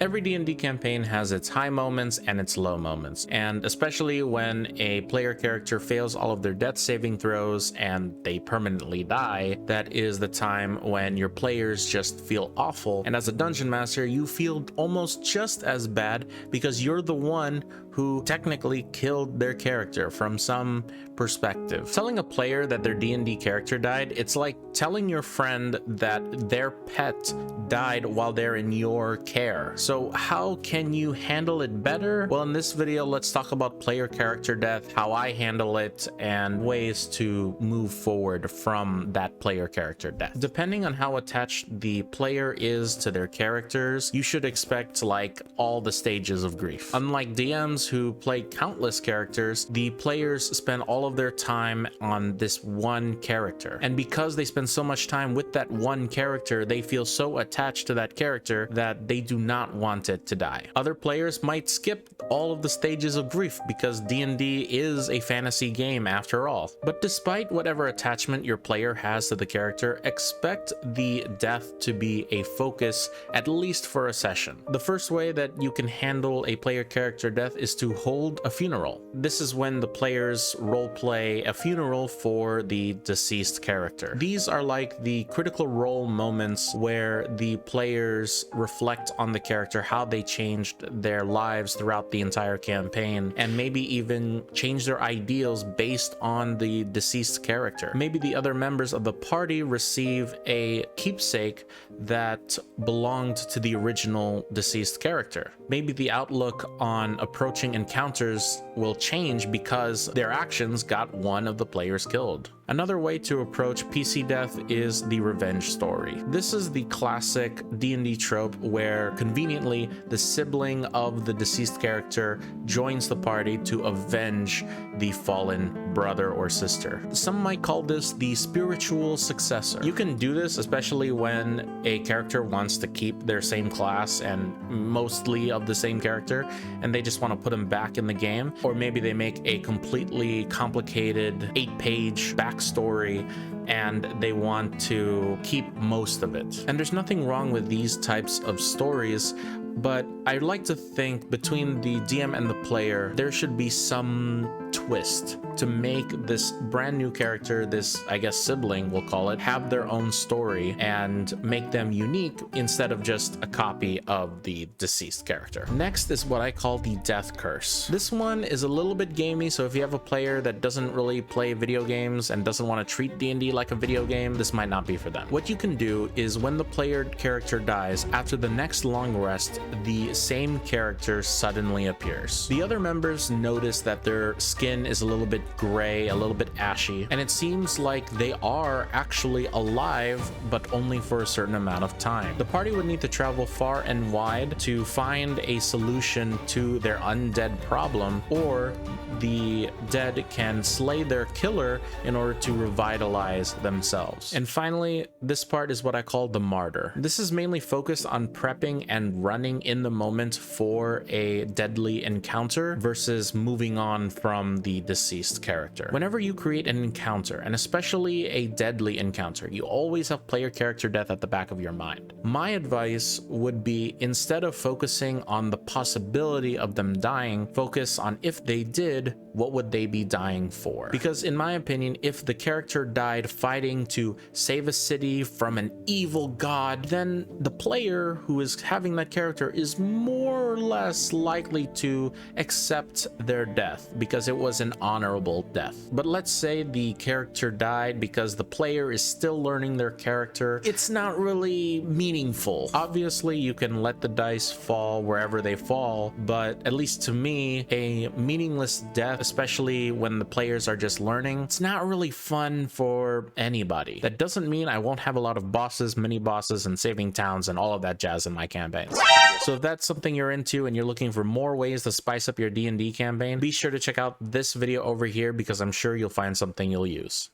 Every D&D campaign has its high moments and its low moments, and especially when a player character fails all of their death saving throws and they permanently die, that is the time when your players just feel awful, and as a dungeon master you feel almost just as bad because you're the one who technically killed their character from some perspective. Telling a player that their D&D character died, it's like telling your friend that their pet died while they're in your care. So how can you handle it better? Well, in this video, let's talk about player character death, how I handle it, and ways to move forward from that player character death. Depending on how attached the player is to their characters, you should expect like all the stages of grief. Unlike DMs who play countless characters, the players spend all of their time on this one character. And because they spend so much time with that one character, they feel so attached to that character that they do not want it to die. Other players might skip all of the stages of grief because D&D is a fantasy game after all. But despite whatever attachment your player has to the character, expect the death to be a focus at least for a session. The first way that you can handle a player character death is to hold a funeral. This is when the players roleplay a funeral for the deceased character. These are like the critical role moments where the players reflect on the character, how they changed their lives throughout the entire campaign, and maybe even change their ideals based on the deceased character. Maybe the other members of the party receive a keepsake that belonged to the original deceased character. Maybe the outlook on approaching encounters will change because their actions got one of the players killed. Another way to approach PC death is the revenge story. This is the classic D&D trope where conveniently the sibling of the deceased character joins the party to avenge the fallen brother or sister. Some might call this the spiritual successor. You can do this especially when a character wants to keep their same class and mostly of the same character, and they just want to put him back in the game, or maybe they make a completely complicated 8-page backstory and they want to keep most of it. And there's nothing wrong with these types of stories, but I'd like to think between the DM and the player, there should be some twist to make this brand new character, this, I guess, sibling, we'll call it, have their own story and make them unique instead of just a copy of the deceased character. Next is what I call the death curse. This one is a little bit gamey, so if you have a player that doesn't really play video games and doesn't want to treat D&D like a video game, this might not be for them. What you can do is when the player character dies, after the next long rest, the same character suddenly appears. The other members notice that their skin is a little bit gray, a little bit ashy, and it seems like they are actually alive, but only for a certain amount of time. The party would need to travel far and wide to find a solution to their undead problem, or the dead can slay their killer in order to revitalize themselves. And finally, this part is what I call the martyr. This is mainly focused on prepping and running in the moment for a deadly encounter versus moving on from the deceased character. Whenever you create an encounter, and especially a deadly encounter, you always have player character death at the back of your mind. My advice would be, instead of focusing on the possibility of them dying, focus on if they did, what would they be dying for? Because in my opinion, if the character died fighting to save a city from an evil god, then the player who is having that character is more or less likely to accept their death because it was an honorable death. But let's say the character died because the player is still learning their character. It's not really meaningful. Obviously, you can let the dice fall wherever they fall, but at least to me, a meaningless death, especially when the players are just learning, it's not really fun for anybody. That doesn't mean I won't have a lot of bosses, mini bosses, and saving towns and all of that jazz in my campaigns. So if that's something you're into and you're looking for more ways to spice up your D&D campaign, be sure to check out this video over here because I'm sure you'll find something you'll use.